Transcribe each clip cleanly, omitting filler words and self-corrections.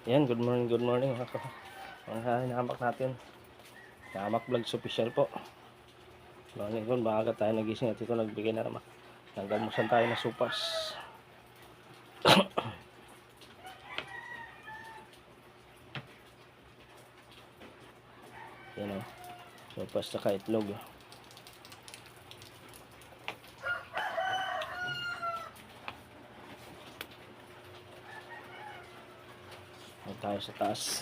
Yan, good morning mga hinamak natin. Hinamak Vlogs official po. Morning ko, baka tayo nagising at ito nagbigay na naman. Nagdamusan tayo ng supas. Yan o, supas saka itlog. Tayo sa taas.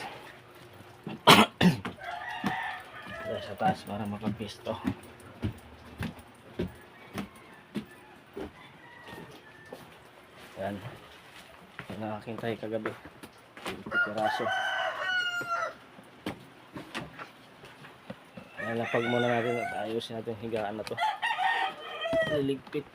Tayo sa taas para makapisto. Yan. Yan ang aking tayo kagabi. 50 piraso. Nalapag muna natin at ayusin natin higaan na to. Liligpit.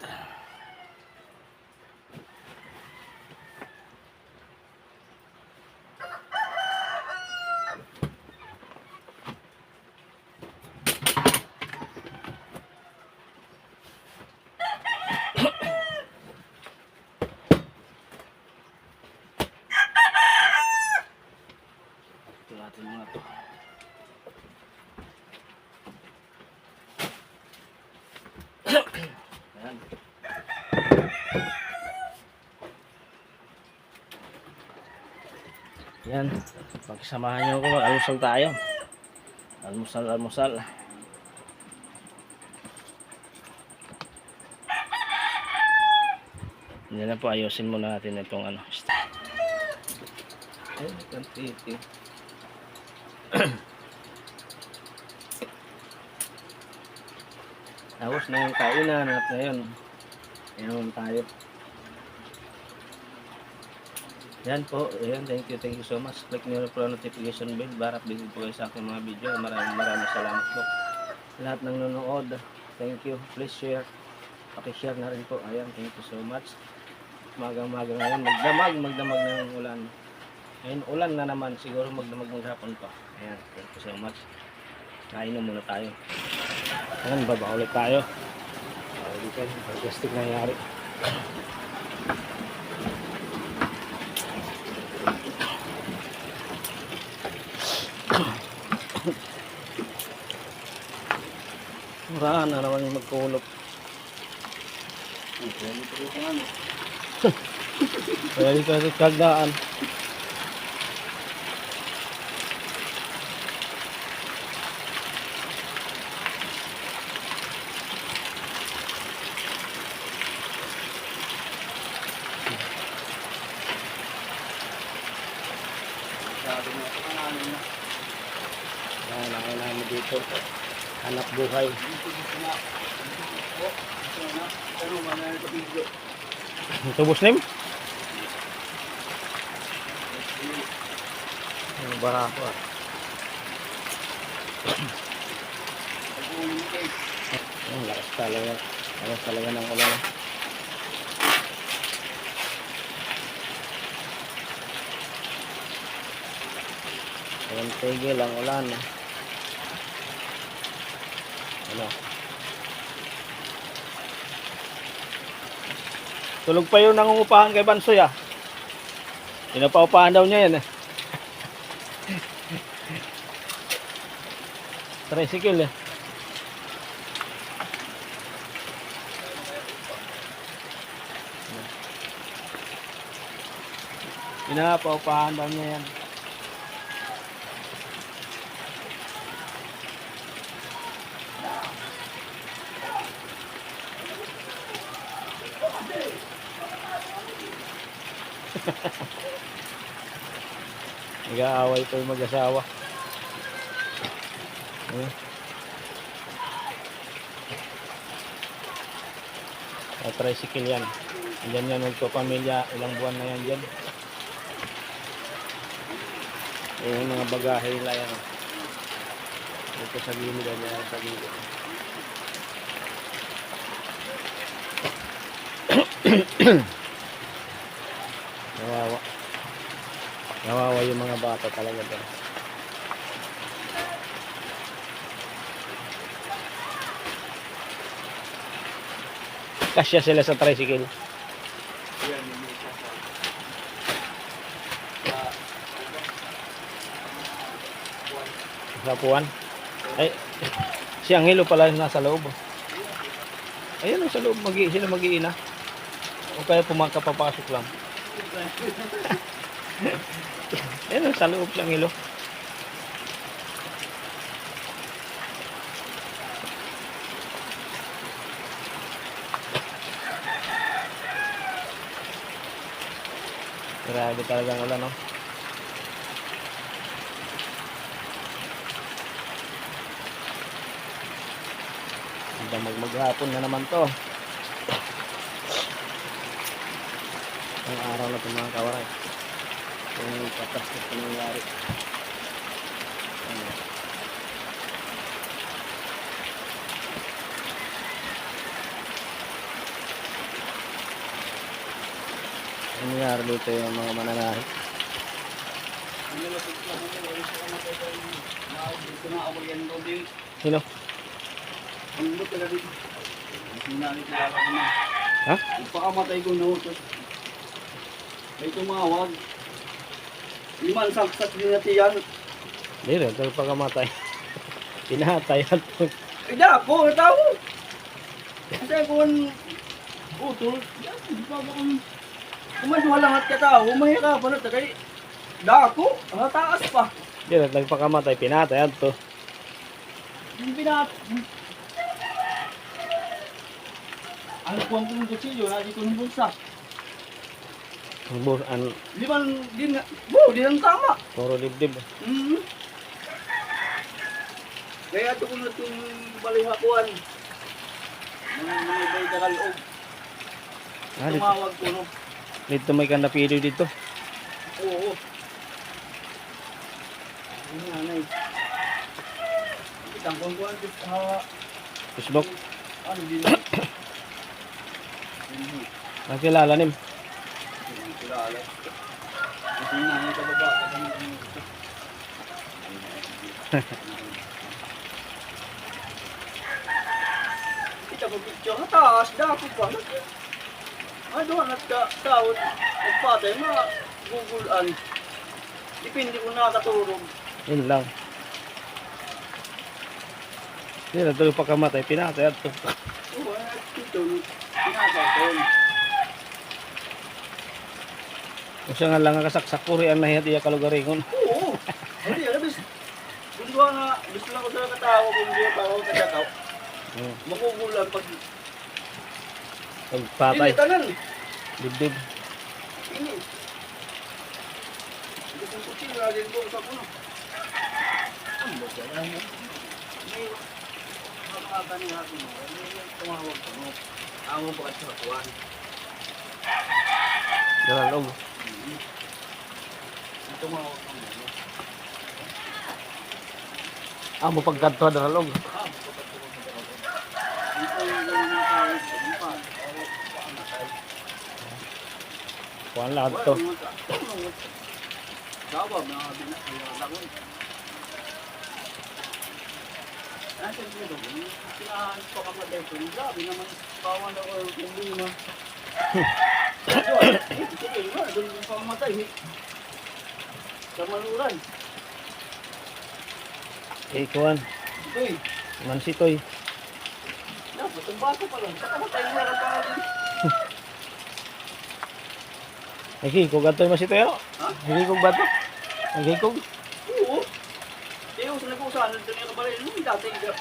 Natin muna to. Ayan. Yan, pagsamahan nyo ko, almusal tayo. Almusal. Hindi na po, ayusin muna natin itong ano. Ay, kantiti. Tapos na yung kainan at ngayon ayun tayo. Yan po, ayan, thank you so much. Click nyo po notification bell para update po kayo sa aking mga video. Maraming salamat po lahat ng nanonood. Thank you, please share, pakishare na rin po. Ayan, thank you so much. Magang ngayon, magdamag ng ulan. Ngayon ulan na naman, siguro magdamag maghapon pa. Ayan, thank you so much. Kain na muna tayo. Ayan, baba ulit tayo. Dito, pag-gastig nangyari. Murahan na naman yung magkulop. Kaya dito sa kagdaan. Kailangan namin dito hanap buhay. Tubos nim? Ang barako ah. Ang lakas talaga ng ulan. Ayan, tigil ang ulan. Ano? Tulog pa yung nangungupahan kay Bansoy ah. Pinapaupahan daw niya yan eh. Tricycle eh. Pinapaupahan daw niya yan. Nag-aaway po yung mag-asawa. Tricycle yan. Diyan yan magpapamilya. Ilang buwan na yan dyan. Yung mga bagahe nila yan. Dito sa gilid. Yan sa gilid. Nawawa yung mga bata talaga doon. Kasya sila sa tricycle. Sa upuan. Ay, si Angelo pala nasa loob. Ayun, sa loob. Sila mag-iina. O kaya papasok lang. Ayun, sa loob si Angelo. Grabe talagang ulan, no? Maghapon na naman to. Ang araw na ito mga kawaray. Yung patas na pangyayari. Ang nangyari dito yung mga mananahi. Sino? Ha? Ipakamatay ko na utos. May tumawag. Liman saksak din natin yan. Hindi rin, ito pagkamatay. Pinahatayan to. Ay da, ako, tao. Kasi kung utol, yan, di pa ba kung kumaduhalangat ka tao, humahira pa na tagay. Da ako, ang taas pa. Hindi rin, nagpakamatay, pinahatayan to. Yung pinat... Ano po ang kong kutsilyo, na di ko ng bulsa. Liman, din nga, di ang tama. Puro dibdib. Kaya ito ko na itong balihakuan. Mga iba'y kakaloob. Tumawag ko, no? Dito may kandapido dito. Oo. Ang nanay. Itang kong kuhan, Facebook. ano din? Nakilala nim. Kilala. Kasi yung nanay ka baba, kita ko picture, taas, dako pa. Ano, nagtaon, nagpatay, mga Google-an. Dipindi ko nakaturog. Yun lang. Hindi na ito pagkamatay, pinahatayan to. Oo, ito, pinakakon. O siya nga lang nakasaksak puri ang nahihat iya kalugaringon. Oo. Hindi, abis. Gusto nga, gusto lang ko sa katao kung hindi yung tao sa katao. Makukulang pag... Pagpatay. Hindi, tanan. Dibdib. Hindi. Hindi kong kutin, nalin ko sa puno. Ang ba siya lang yan? Hindi. Makakata niya natin mo. Hindi tumawag ko mo. Amo pa kasi matuwan. Dalalog. Tumawag ko mo. Amo pagkanto dalalog. Kuan lahat to. Sabab na binalagon. Nasaan sila doon? Sinahan pa kamatay ko. Grabe naman. Pawan ako yung problema. Sige, doon yung pamamatay. Sa maluran. Eh, kuan. Ito eh. Mansitoy. Dapat ang bata pa lang. Sa kamatay mo lang pa rin. Nagkikog ato yung masitoy ako. Ha? Nagkikog ba ito? Nagkikog? Oo. Kaya kung sila po saan, ito yung kabalay. Nung dati, hindi yung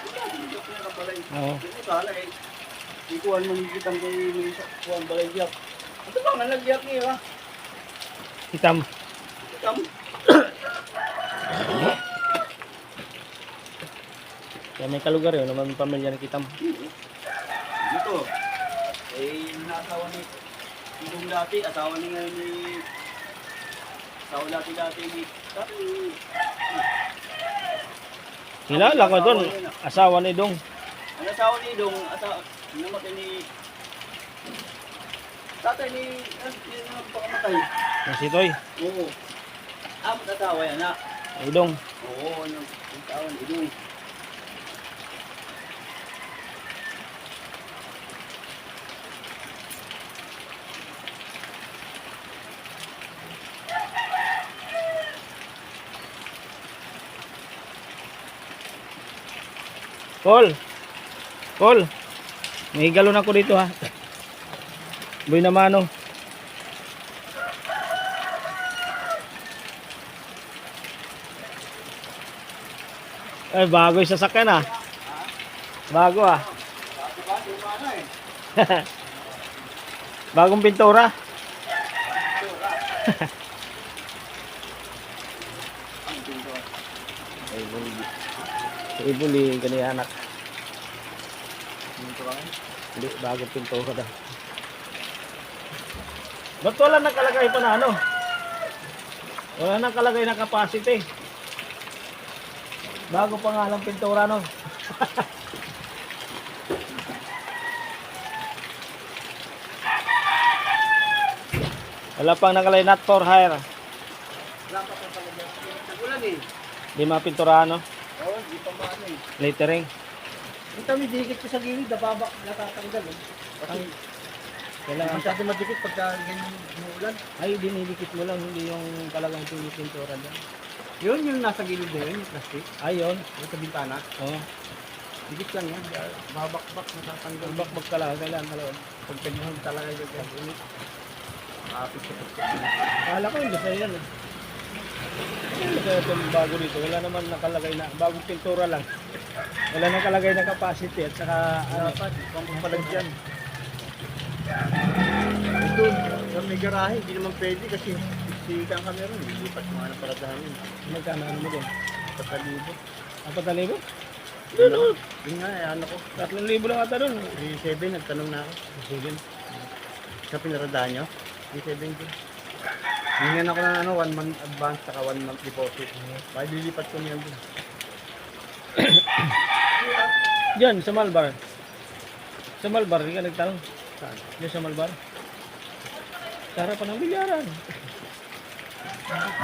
kabalay. Oo. Hindi sana eh. Ikuhan mo kitang kay kuhan balay diyak. Ito ba, nalagyak niya ha? Hitam. Itam. Kaya may kalugar yun, naman pamilya ng Kitam. Ito. Eh, nasawa ni Idong dati, asawa ni ngayon ni... Asawa dati ni... Dati... Kilala ko doon, asawa ni Dong. Ang asawa ni Idong, namatay ni... Tatay ni... Ano pakamatay? Masitoy. Oo. Amot asawa yan ha? Dong. Oo, ano? Ang asawa ni Idong. Paul. Paul. May galon ako dito ha. Boy na mano. Ay, bago yung sasakyan ah. Bago ah. Bagong pintura. Ibuli kani anak. Hindi, bagong pintura daw. Ba't wala nakalagay pa na ano? Wala nakalagay na capacity. Bago pa nga lang pintura no. Wala pang nakalagay not for hire. Wala pa pa talaga. Nagulan eh. Di mapinturahan no. Oo, di pa maano eh. Lettering. Ito may dikit ko sa gilid, nababa, natatanggal eh. Kasi Kailangan masyado madikit pagka ganyan umuulan. ay dinidikit mo lang, hindi yung talagang pinipintura dyan. Yun yung nasa gilid na yun, yung plastic. Ayun. Yung sa bintana. Oh. Dikit lang yan. Babakbak, natatanggal. Bakbak ka lang, kailangan talaga. Pag ganyan talaga yung ganyan. Kapit sa pagka. Akala ko hindi sa'yo yan eh. Ano kaya itong bago dito? Wala naman nakalagay na, bagong pintura lang. Wala nakalagay na capacity at saka ano, Dapat, kung palagyan. Ito, sa may garahe, hindi naman pwede kasi siksikan kami rin. Lilipat mga ng paradahan yun. magkano ano mo din? 4,000. 4,000? Yun nga, eh, ano ko. 3,000 lang ata doon. 3,700, nagtanong na ako. Sige. Sa pinaradahan nyo, 3,700. Hingyan ako ng ano, 1 month advance saka 1 month deposit. Bakit lilipat ko niyan dun? Diyan, sa Malbar. Sa Malbar, hindi ka nagtanong. Saan? Diyan sa Malbar. Sarap pa ng bilyaran.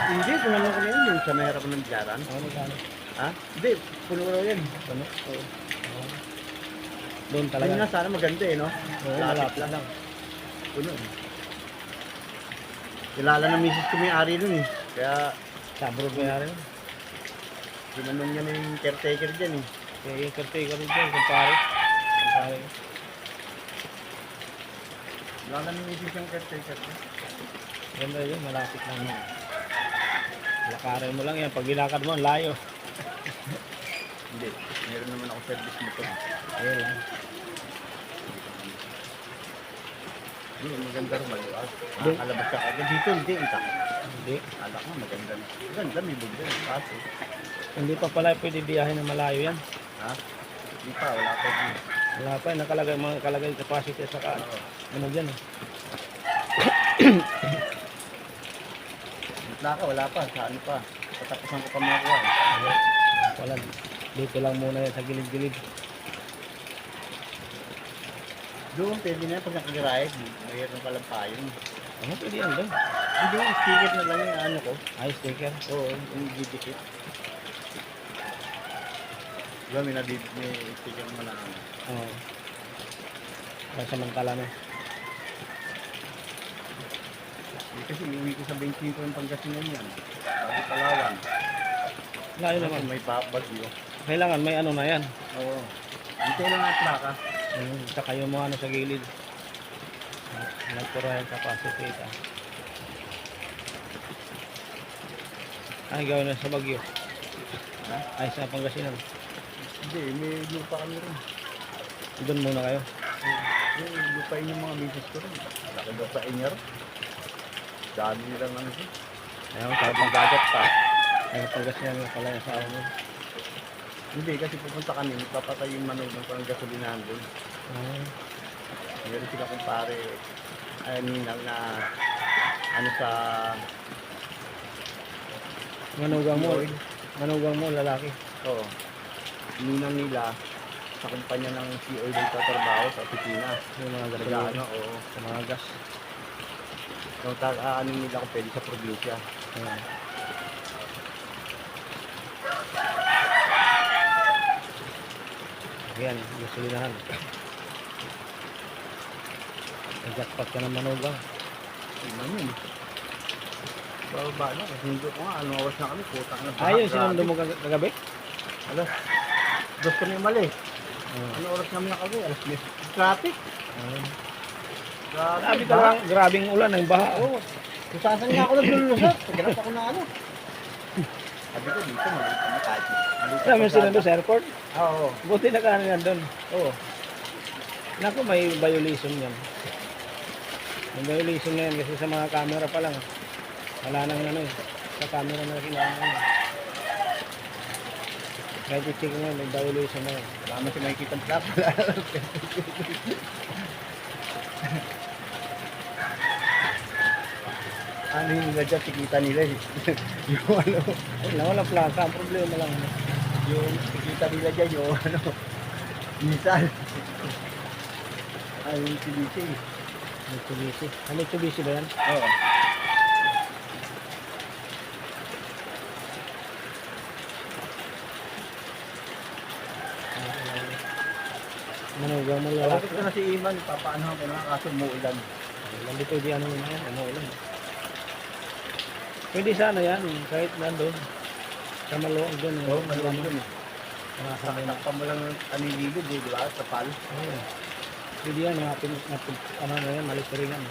Hindi, tinanong ko na yun. Yung sa may harapan ng biyaran. Ano magkano? Ha? Hindi, puno raw yan. Ano? Oo. Doon Yun talaga. nga, sana maganda eh, no? Oo, Lapit malapit lang. Puno eh. Kilala na misis ko may ari nun eh. Kaya, Sabrog ba yari? tinanong niya na yung caretaker dyan eh. Kaya yung caretaker rin dyan, kumpare. Kumpare. Kilala na misis yung caretaker dyan. Ganda yun, malapit lang yun. Lakarin mo lang yan, pag ginakad mo, ang layo. Hindi, meron naman ako service motor. Ayun lang. Hindi, maganda rin mag-uas. Nakakalabas ka agad dito, hindi. Hindi. Kala ko maganda na. Maganda, may bugda. Kaso, Hindi pa pala pwede biyahe na malayo yan. ha? Hindi pa, wala pa din. Wala pa, nakalagay, mga nakalagay capacity sa ka. Oo. Ano dyan eh. Wala ka, wala pa. Sa ano pa? Patapusan ko pa makakuha. Wala. Dito lang muna yan sa gilid-gilid. Doon, pwede na yan pag nakagarahe. Mayroon ka lang payong. Ano pwede yan doon? Hindi, sticker na lang yung ano ko. Ay, sticker. Oo, yung didikit. Diba, may sticker mo na ano. Oo. Pansamantala na. Hindi kasi iuwi ko sa 25 yung Pangasinan yan. Bago Palawan. Layo Kasi naman. may bagyo. Kailangan may ano na yan. Oo. Dito lang ang plaka. Saka yung mga ano sa gilid. Nagpura yung capacity ito. Ay, gawin na sa Bagyo. Ay, sa Pangasinan. Hindi, may lupa kami rin. Doon muna kayo. Yung lupain yung mga misis ko rin. Laki lupain niya rin. Dami nilang ano siya. Ayun, Sabi tapos dagat pa. ay Pangasinan na pala yung sa ano. Hindi, kasi pupunta kami, papatay yung manog ng parang gasolinahan doon. Meron sila kumpare, ay ninang na ano sa Manugang mo. Lloyd. Manugang mo, lalaki. Oo. Ninang nila sa kumpanya ng sea oil nagtatrabaho sa opisina. Yung mga Sa gasolina. ano, oo. Sa mga gas. So, ano nila kung pwede sa probinsya. Ayan. Ayan, gasolinahan. Nag-jackpot ka ng manugang. Ano yun? Bababa na. Hindi ko nga, anong oras na kami, putang na. Ayun, sinundo mo kagabi? Alo, Gusto niya umalis. Oh. Ano oras namin nakagay? Alas 10. Traffic. Grabe ka lang, grabing ulan ng baha. Oo. Kusasan nga ako naglulusot. Pagkirap ako na ano. Sabi ko dito, maliit kami kahit. Sabi mo sila doon sa airport? Oo. Buti na ka na doon. Oo. Naku, may violation yan. May violation na yan kasi sa mga camera pa lang. Wala nang ano eh. Sa camera na kailangan. Kahit i-check nga, may violation na yan. Wala naman siya makikita ng trap. Ano yung nila dyan, tikita nila eh. Yung ano, Walang plaka. Ang problema lang. yung tikita nila dyan, yung ano, minsan. Ay, yung Mitsubishi. Mitsubishi. Mitsubishi ba yan? Oo. Manugaw mo Tawag lalaki. ko na si Iman, papaanahan ko na, kaso umuulan. Hindi pwede ano yun yan. Ano ulan. Pwede sana yan. Kahit nandun. Sa maluwag doon. Oo, maluwag dun eh. Nakasakay na. Takpan mo lang ng anililid eh, di ba? Sa pal. Oo. Pwede yan. Ano na yan. Malit rin yan.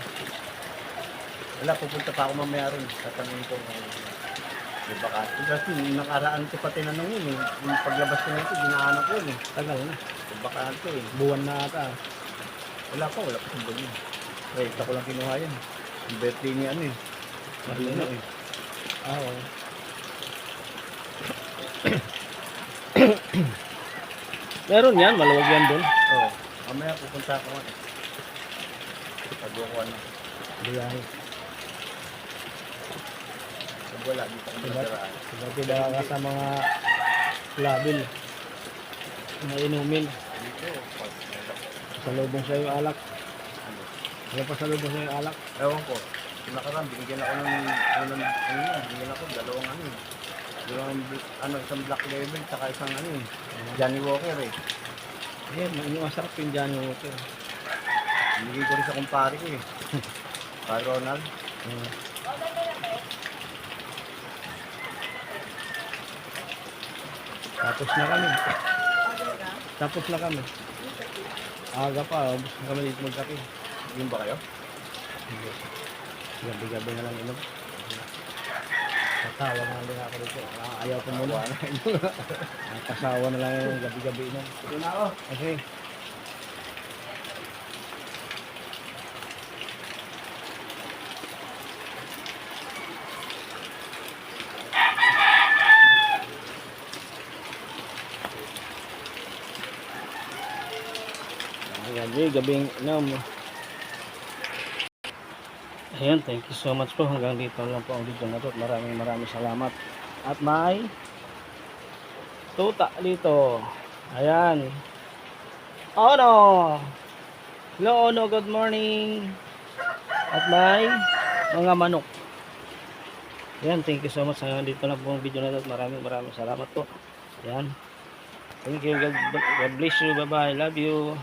Wala, pupunta pa ako mamaya rin. Tatanungin ko may baka. Kasi yung nakaraan ko pa tinanong yun eh. Yung paglabas ko na ito, ginaanak ko yun eh. Tagal na. May baka ito eh. Buwan na ata. Wala pa sa buwan yun. Wait, ako lang kinuha yan. Yung birthday niya ano eh. Marino eh. Oo. Meron yan. Maluwag yan doon. Oo. Mamaya pupunta ako nga. Pag-ukuha na. Biyahe. Pag wala, dito ako Diba? nadaraan. Diba ka sa mga labil. Mga inumin. Dito, pag Salubong sa yung alak. Wala pa salubong sa yung alak. ewan ko. Nakaraan, binigyan ako binigyan ako, dalawang ano eh. Dalawang, isang black label, saka isang ano eh. Johnny Walker eh. Ayan, yung masarap yung Johnny Walker. Binigay ko rin sa kumpare ko eh. Kay Ronald. Tapos na kami. Tapos na kami. Aga pa, ubos na kami dito magkape. Yun ba kayo? Gabi-gabi na lang inom. Kasawa na lang ako dito. Ayaw ko muna. Kasawa na lang yung gabi-gabi inom. Ito na ako. Okay. Gabing inom. Ayan, thank you so much po. Hanggang dito lang po ang video na to. Maraming salamat. At may tuta dito. Ayan. Ono! Hello, Ono. Good morning. At may mga manok. Ayan, thank you so much. Hanggang dito lang po ang video na to. Maraming salamat po. Ayan. Thank you. God bless you. Bye-bye. Love you.